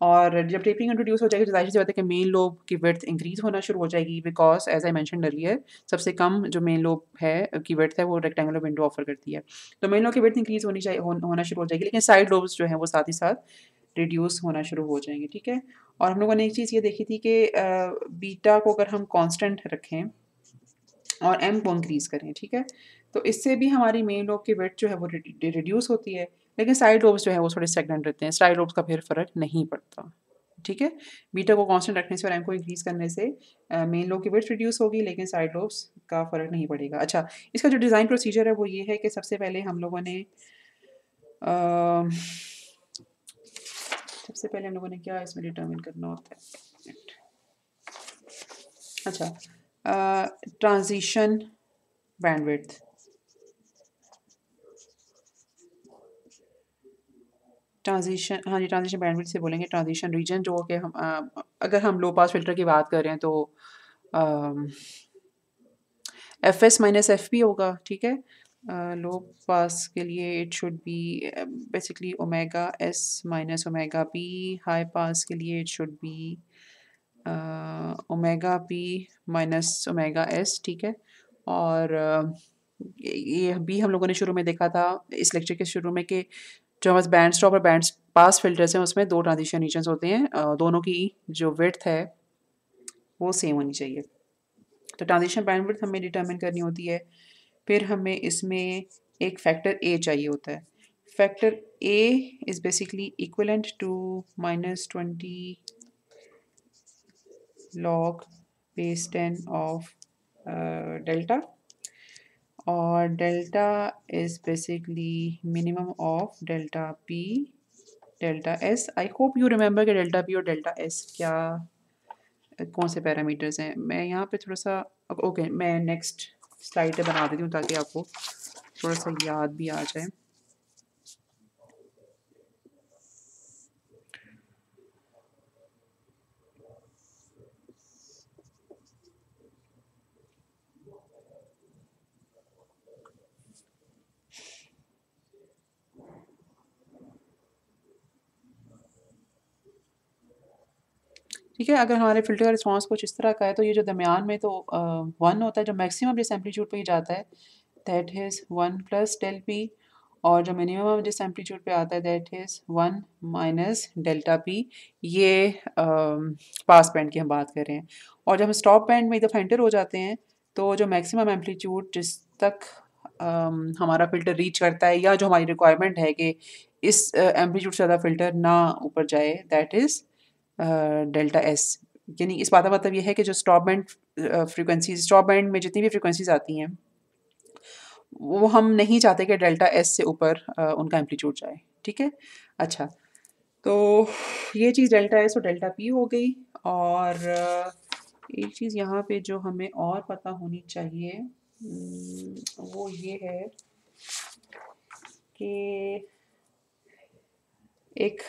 और जब टेपरिंग इंट्रोड्यूस हो जाएगी तो ज़ाहिर सी बात है कि मेन लोब की विड्थ इंक्रीज़ होना शुरू हो जाएगी, because as I mention earlier सबसे कम जो मेन लोब है की विड्थ है वो रेक्टेंगुलर विंडो ऑफर करती है। तो मेन लोब की विड्थ इंक्रीज़ होनी चाहिए होना शुरू हो जाएगी, लेकिन साइड लोब्स जो है वो साथ ही साथ रिड्यूस होना शुरू हो जाएंगे, ठीक है। और हम लोगों ने एक चीज़ ये देखी थी कि बीटा को अगर हम कांस्टेंट रखें और एम को इंक्रीज़ करें, ठीक है, तो इससे भी हमारी मेन लोब की विड्थ जो है वो रिड्यूस होती है, लेकिन साइड लोब्स जो है वो थोड़े स्टेगनेंट रहते हैं, साइड लोब्स का फिर फ़र्क नहीं पड़ता, ठीक है। बीटा को कांस्टेंट रखने से और एम को इंक्रीज़ करने से मेन लोब की विड्थ रिड्यूस होगी, लेकिन साइड लोब्स का फ़र्क नहीं पड़ेगा। अच्छा, इसका जो डिज़ाइन प्रोसीजर है वो ये है कि सबसे पहले हम लोगों ने क्या इसमें डिटर्मिन करना होता है। अच्छा, ट्रांजिशन बैंडविड्थ, ट्रांजिशन, हाँ जी, ट्रांजिशन बैंडविड्थ से बोलेंगे ट्रांजिशन रीजन, जो कि हम अगर हम लो पास फिल्टर की बात कर रहे हैं तो F S minus F P होगा, ठीक है। लो पास के लिए it should be basically omega S minus omega P, high pass के लिए it should be omega P minus omega S, ठीक है। और ये भी हम लोगों ने शुरू में देखा था इस लेक्चर के शुरू में कि जो हमारे बैंड स्टॉप और बैंड पास फिल्टर्स हैं उसमें 2 ट्रांजिशन रीजन्स होते हैं, दोनों की जो विड्थ है वो सेम होनी चाहिए। तो ट्रांजिशन बैंडविड्थ हमें डिटरमिन करनी होती है, फिर हमें इसमें एक फैक्टर ए चाहिए होता है। Factor A is basically equivalent to -20 log base 10 of delta, और delta is basically minimum of delta P delta S. I hope you remember कि डेल्टा पी और डेल्टा एस क्या कौन से पैरामीटर्स हैं। मैं यहाँ पे थोड़ा सा ओके मैं नेक्स्ट स्लाइड पे बना देती हूँ ताकि आपको थोड़ा सा याद भी आ जाए। ठीक है। अगर हमारे फ़िल्टर का रिस्पॉन्स कुछ इस तरह का है तो ये जो दरमियान में तो 1 होता है, जो मैक्सिमम जिस एम्पलीट्यूड पे ये जाता है that is 1 plus del P, और जो मिनिमम जिस एम्पलीट्यूड पे आता है that is 1 minus delta P. ये पास बैंड की हम बात कर रहे हैं। और जब हम स्टॉप बैंड में एक दफ़ा एंटर हो जाते हैं तो जो मैक्सिमम एम्पलीट्यूड जिस तक हमारा फ़िल्टर रीच करता है, या जो हमारी रिक्वायरमेंट है कि इस एम्पलीट्यूड से ज़्यादा फ़िल्टर ना ऊपर जाए, दैट इज़ डेल्टा एस। यानी इस बात का मतलब ये है कि जो stop band frequencies, stop band में जितनी भी फ्रीक्वेंसीज आती हैं वो हम नहीं चाहते कि डेल्टा एस से ऊपर उनका एम्पलीट्यूड जाए। ठीक है। अच्छा, तो ये चीज़ डेल्टा एस और डेल्टा पी हो गई। और एक चीज़ यहाँ पे जो हमें और पता होनी चाहिए वो ये है कि एक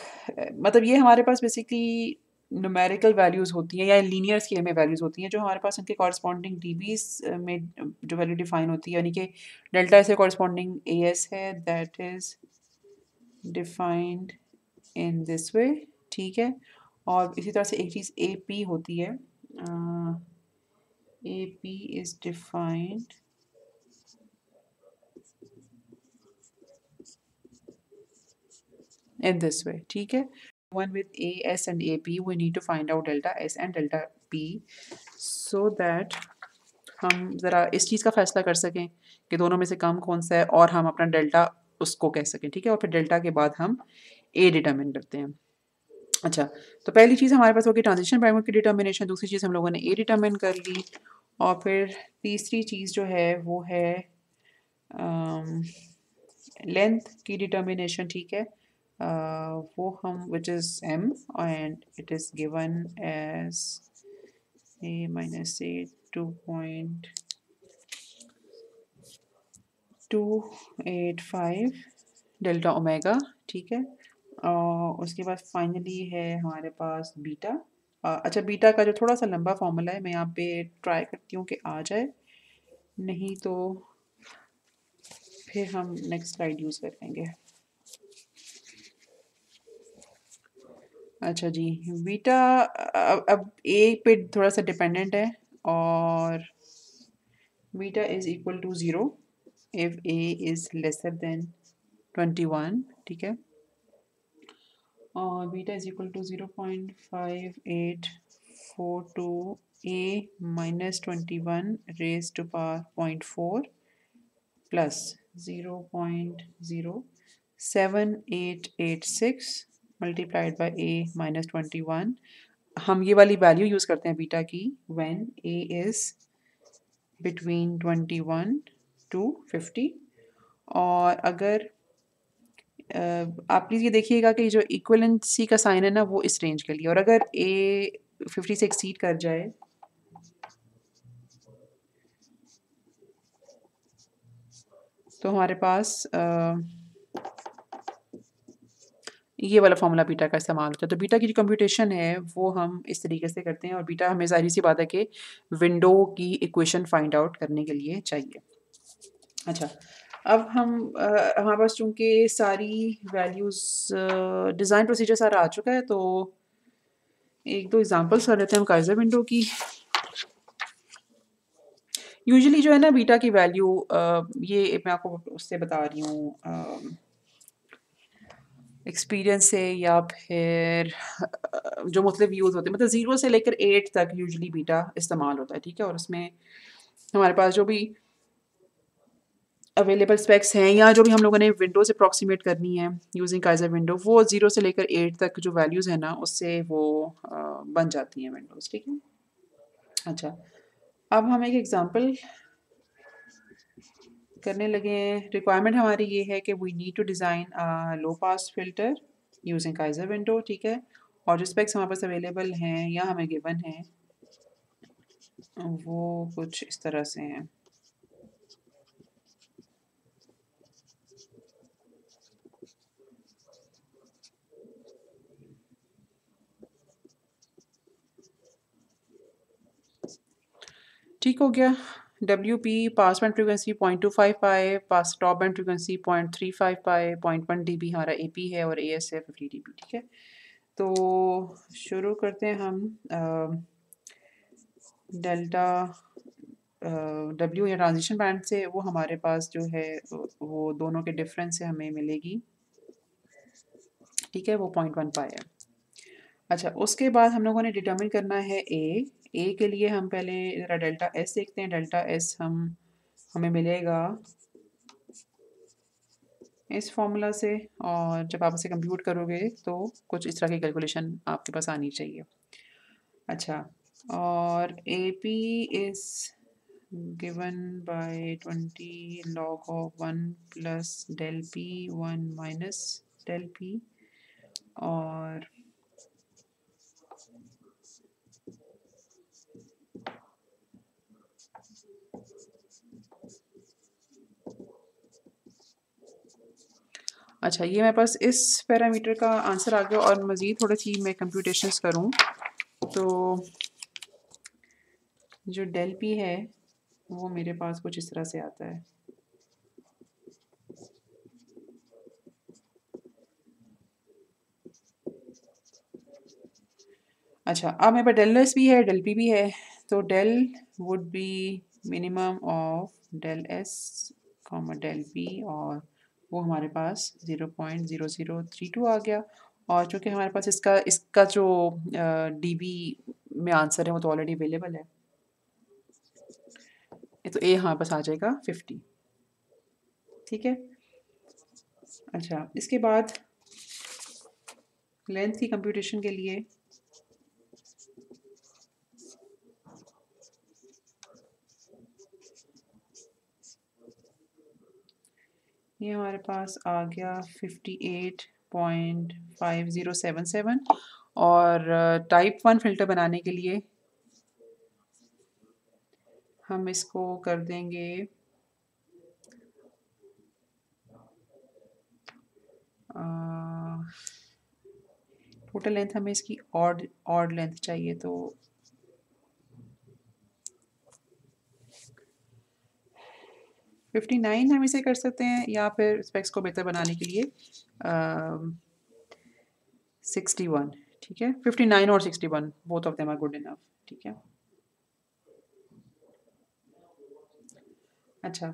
मतलब ये हमारे पास बेसिकली न्यूमेरिकल वैल्यूज़ होती हैं या लीनियर स्केल में वैल्यूज़ होती हैं, जो हमारे पास उनके कॉरस्पॉन्डिंग डीबीज़ में जो वैल्यू डिफाइन होती है, यानी कि डेल्टा एस से कॉरस्पॉन्डिंग ए एस है, that is defined in this way. ठीक है। और इसी तरह से एक चीज़ ए पी होती है, ए P is defined in this way. ठीक है। One with AS and AP, we need to find out delta S and delta P so that हम ज़रा इस चीज़ का फैसला कर सकें कि दोनों में से कम कौन सा है, और हम अपना डेल्टा उसको कह सकें। ठीक है। और फिर डेल्टा के बाद हम ए डिटरमिन करते हैं। अच्छा, तो पहली चीज़ हमारे पास होगी ट्रांजिशन पैरामीटर की डिटर्मिनेशन, दूसरी चीज़ हम लोगों ने ए डिटरमिन कर ली, और फिर तीसरी चीज़ जो है वो है लेंथ की डिटर्मिनेशन। ठीक है। वो हम which is M, and it is given as A minus A 2.285 delta omega. ठीक है। उसके बाद फाइनली है हमारे पास बीटा। अच्छा, बीटा का जो थोड़ा सा लंबा फॉर्मूला है मैं यहाँ पे ट्राई करती हूँ कि आ जाए, नहीं तो फिर हम नेक्स्ट स्लाइड यूज़ करेंगे। अच्छा जी, बीटा अब ए पे थोड़ा सा डिपेंडेंट है, और beta is equal to 0 if A is lesser than 21। ठीक है। और beta is equal to 0.5842 A minus 21 raise to power 0.4 plus 0.07886 multiplied by A minus 21। हम ये वाली वैल्यू यूज़ करते हैं बीटा की when A is between 21 to 50। और अगर आप प्लीज़ ये देखिएगा कि जो इक्विवेलेंसी का साइन है ना वो इस रेंज के लिए, और अगर ए 50 से एक्सीड कर जाए तो हमारे पास ये वाला फॉर्मूला बीटा का इस्तेमाल होता है। तो बीटा की जो कंप्यूटेशन है वो हम इस तरीके से करते हैं, और बीटा हमें ज़ाहिर सी बात है कि विंडो की इक्वेशन फाइंड आउट करने के लिए चाहिए। अच्छा, अब हम हमारे पास चूँकि सारी वैल्यूज़ डिज़ाइन प्रोसीजर सारा आ चुका है, तो एक दो एग्जांपल्स कर लेते हैं हम काइज़र विंडो की। यूजुअली जो है ना बीटा की वैल्यू, ये मैं आपको उससे बता रही हूँ एक्सपीरियंस से, या फिर जो मुख्तलिफ यूज़ होते हैं, मतलब 0 से लेकर 8 तक यूजुअली बीटा इस्तेमाल होता है। ठीक है। और उसमें हमारे पास जो भी अवेलेबल स्पेक्स हैं, या जो भी हम लोगों ने विंडो से अप्रॉक्सीमेट करनी है यूजिंग काइज़र विंडो, वो 0 से लेकर 8 तक जो वैल्यूज़ हैं ना उससे वो बन जाती हैं विंडोज़। ठीक है। अच्छा, अब हम एक एग्ज़ाम्पल करने लगे हैं। रिक्वायरमेंट हमारी ये है कि we need to design low pass filter using Kaiser window. ठीक है। और जो स्पेक्स हमारे पास अवेलेबल हैं या हमें गिवन हैं वो कुछ इस तरह से हैं। ठीक हो गया। W P pass band frequency 0.25 पाए, पास टॉप बैंड फ्रीक्वेंसी 0.35 पाए, 0.1 dB हमारा ए पी है, और ए एस है 50 dB। ठीक है। तो शुरू करते हैं हम डेल्टा डब्ल्यू या ट्रांजिशन बैंड से। वो हमारे पास जो है वो दोनों के डिफरेंस से हमें मिलेगी, ठीक है, वो 0.1 पाई है। अच्छा, उसके बाद हम लोगों ने डिटर्मिन करना है ए के लिए हम पहले ज़रा डेल्टा एस देखते हैं। डेल्टा एस हमें मिलेगा इस फॉर्मूला से, और जब आप उसे कंप्यूट करोगे तो कुछ इस तरह की कैलकुलेशन आपके पास आनी चाहिए। अच्छा, और A P is given by 20 log of 1 plus del P 1 minus del P. और अच्छा, ये मेरे पास इस पैरामीटर का आंसर आ गया। और मज़ीद थोड़ी सी मैं कंप्यूटेशंस करूँ तो जो डेल पी है वो मेरे पास कुछ इस तरह से आता है। अच्छा, अब मेरे पास डेल एस भी है, डेल पी भी है। तो del would be minimum of del S comma del P, और वो हमारे पास 0.0032 आ गया। और चूँकि हमारे पास इसका इसका जो डीबी में आंसर है वो तो ऑलरेडी अवेलेबल है, तो ए हमारे पास आ जाएगा 50, ठीक है। अच्छा, इसके बाद लेंथ की कंप्यूटेशन के लिए ये हमारे पास आ गया 58.5077। और टाइप 1 फ़िल्टर बनाने के लिए हम इसको कर देंगे टोटल लेंथ हमें इसकी ऑड लेंथ चाहिए, तो 59 हम इसे कर सकते हैं, या फिर स्पेक्स को बेहतर बनाने के लिए 61, ठीक है। 59 और 61 both of them are good enough, ठीक है। अच्छा,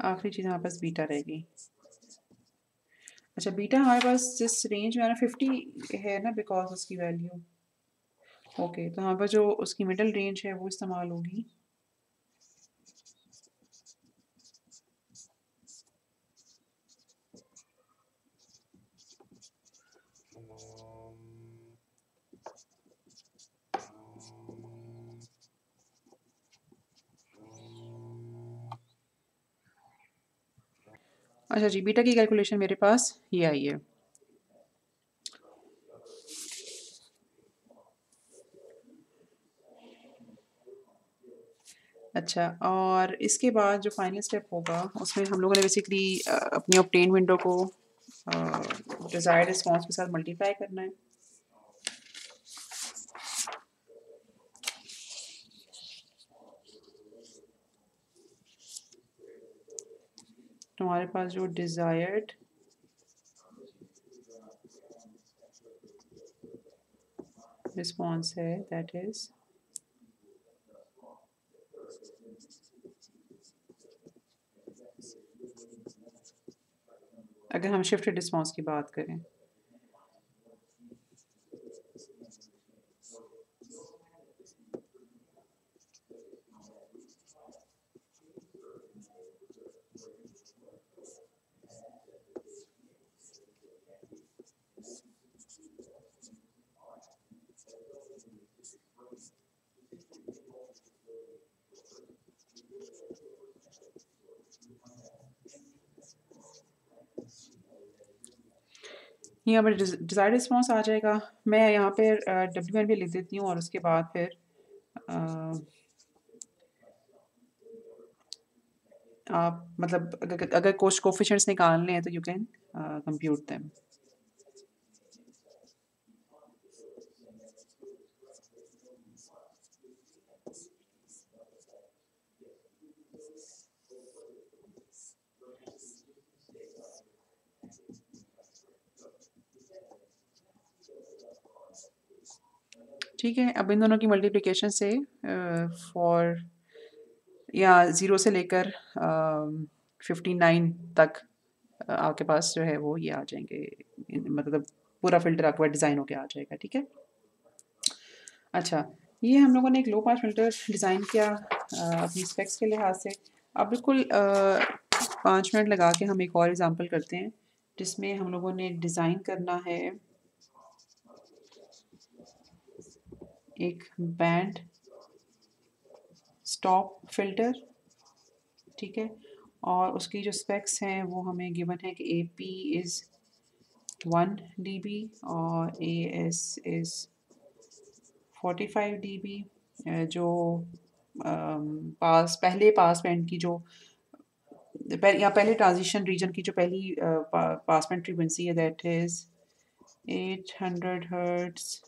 आखिरी चीज़ हमारे पास बीटा रहेगी। अच्छा, बीटा हमारे पास जिस रेंज में आ रहा है 50 है ना, बिकॉज उसकी वैल्यू ओके, तो हमारे पास जो उसकी मिडल रेंज है वो इस्तेमाल होगी। अच्छा जी, बीटा की कैलकुलेशन मेरे पास ये आई है। अच्छा, और इसके बाद जो फाइनल स्टेप होगा उसमें हम लोगों ने बेसिकली अपनी ऑब्टेन विंडो को डिज़ायर्ड रिस्पॉन्स के साथ मल्टीप्लाई करना है। तो हमारे पास जो डिज़ायर्ड रिस्पॉन्स है दैट इज़ अगर हम शिफ्टेड रिस्पॉन्स की बात करें, यहाँ पर डिज़ायर्ड रिस्पॉन्स आ जाएगा। मैं यहाँ पे WN भी लिख देती हूँ, और उसके बाद फिर अ, आप मतलब अगर कुछ कोफिशिएंट्स निकालने हैं तो यू कैन कंप्यूट देम। ठीक है, अब इन दोनों की मल्टीप्लिकेशन से फॉर या 0 से लेकर 59 तक आपके पास जो है वो ये आ जाएंगे, मतलब पूरा फ़िल्टर आपके पास डिज़ाइन होके आ जाएगा। ठीक है, अच्छा, ये हम लोगों ने एक लो पास फ़िल्टर डिज़ाइन किया अपनी स्पेक्स के लिहाज से। अब बिल्कुल 5 मिनट लगा के हम एक और एग्ज़ाम्पल करते हैं जिसमें हम लोगों ने डिज़ाइन करना है एक बैंड स्टॉप फ़िल्टर। ठीक है, और उसकी जो स्पेक्स हैं वो हमें गिवन है कि AP इज़ 1 dB और AS इज़ 45 dB। जो पहले पास बैंड की जो या पहले ट्रांजिशन रीजन की जो पहली पास बैंड फ्रीक्वेंसी है दैट इज़ 800 हर्ट्ज़।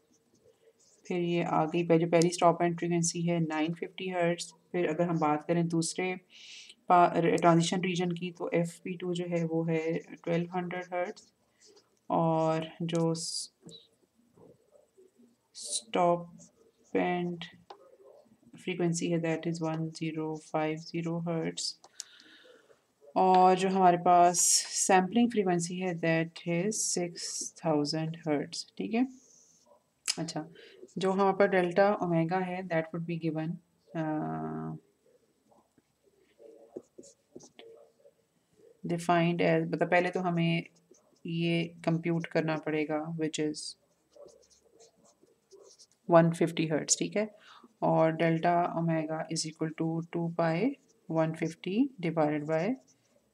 फिर ये आ गई जो पहली स्टॉप बैंड फ्रीक्वेंसी है 950 हर्ट्ज़। फिर अगर हम बात करें दूसरे ट्रांजिशन रीजन की तो FP2 जो है वो है 1200 हर्ट्ज़ और जो स्टॉप बैंड फ्रीक्वेंसी है दैट इज़ 1050 हर्ट्ज़ और जो हमारे पास सैम्पलिंग फ्रीक्वेंसी है दैट इज़ 6000 हर्ट्ज़। ठीक है, अच्छा, जो हमारे पास डेल्टा ओमेगा है that would be given defined as, मतलब पहले तो हमें ये कंप्यूट करना पड़ेगा विच इज़ 150 हर्ट्ज़। ठीक है, और delta omega is equal to 2 pi 150 divided by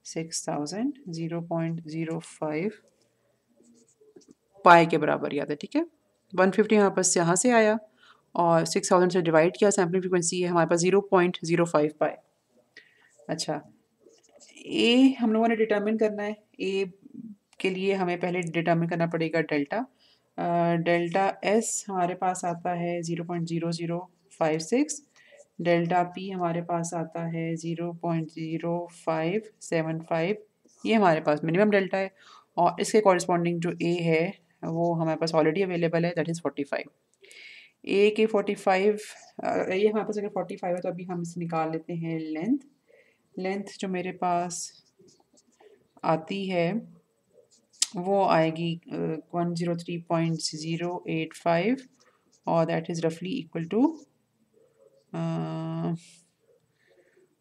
6000, 0.05 pi के बराबर याद है। ठीक है, 150 हमारे पास यहाँ से आया और 6000 से डिवाइड किया, सैम्पलिंग फ्रीक्वेंसी है हमारे पास 0.05 पाई। अच्छा, ए हम लोगों ने डिटर्मिन करना है। ए के लिए हमें पहले डिटर्मिन करना पड़ेगा डेल्टा। डेल्टा एस हमारे पास आता है 0.0056। डेल्टा पी हमारे पास आता है 0.0575। ये हमारे पास मिनिमम डेल्टा है और इसके कॉरस्पॉन्डिंग जो ए है वो हमारे पास ऑलरेडी अवेलेबल है दैट इज़ 45। ए के 45 ये हमारे पास अगर 45 है तो अभी हम इसे निकाल लेते हैं लेंथ। लेंथ जो मेरे पास आती है वो आएगी 103.085 और दैट इज़ रफली इक्वल टू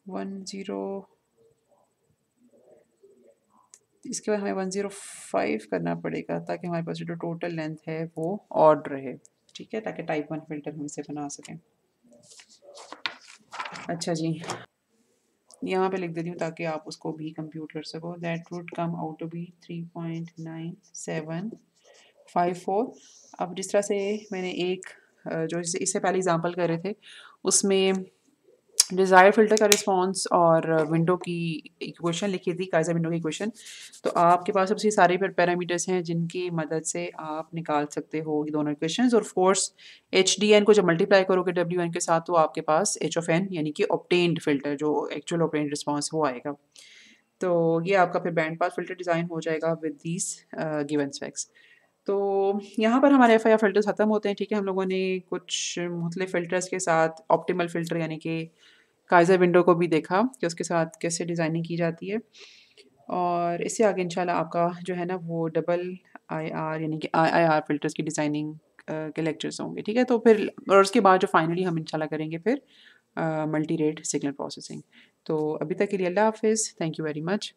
10, इसके बाद हमें 105 करना पड़ेगा ताकि हमारे पास जो टोटल लेंथ है वो ऑड रहे। ठीक है, ताकि टाइप 1 फिल्टर हम इसे बना सकें। अच्छा जी, यहाँ पे लिख देती हूँ ताकि आप उसको भी कंप्यूट कर सको। That would come out to be 3.9754। अब जिस तरह से मैंने एक जो इससे पहले एग्जांपल कर रहे थे उसमें डिज़ायर फ़िल्टर का रिस्पॉन्स और विंडो की इक्वेशन लिखी थी, काइज़र विंडो की इक्वेशन। तो आपके पास अब ये सारे पैरामीटर्स हैं जिनकी मदद से आप निकाल सकते हो ये दोनों इक्वेशंस और ऑफ कोर्स HDN को जब मल्टीप्लाई करोगे WN के साथ तो आपके पास H ऑफ N यानी कि ऑब्टेन्ड फ़िल्टर जो एक्चुअल ऑब्टेन्ड रिस्पॉन्स वो आएगा। तो ये आपका फिर बैंड पास फ़िल्टर डिज़ाइन हो जाएगा विद दीज़ गिवन स्पेक्स। तो यहाँ पर हमारे FIR फ़िल्टर्स ख़त्म होते हैं। ठीक है, हम लोगों ने कुछ मुख्तलिफ़ फ़िल्टर्स के साथ ऑप्टिमल फ़िल्टर यानी कि काइज़र विंडो को भी देखा कि उसके साथ कैसे डिज़ाइनिंग की जाती है और इससे आगे इंशाल्लाह आपका जो है ना वो डबल IR यानी कि IIR फ़िल्टर्स की डिज़ाइनिंग के लेक्चर्स होंगे। ठीक है, तो फिर और उसके बाद जो फाइनली हम इंशाल्लाह करेंगे फिर मल्टी रेट सिग्नल प्रोसेसिंग। तो अभी तक के लिए अल्लाह हाफ़िज़, थैंक यू वेरी मच।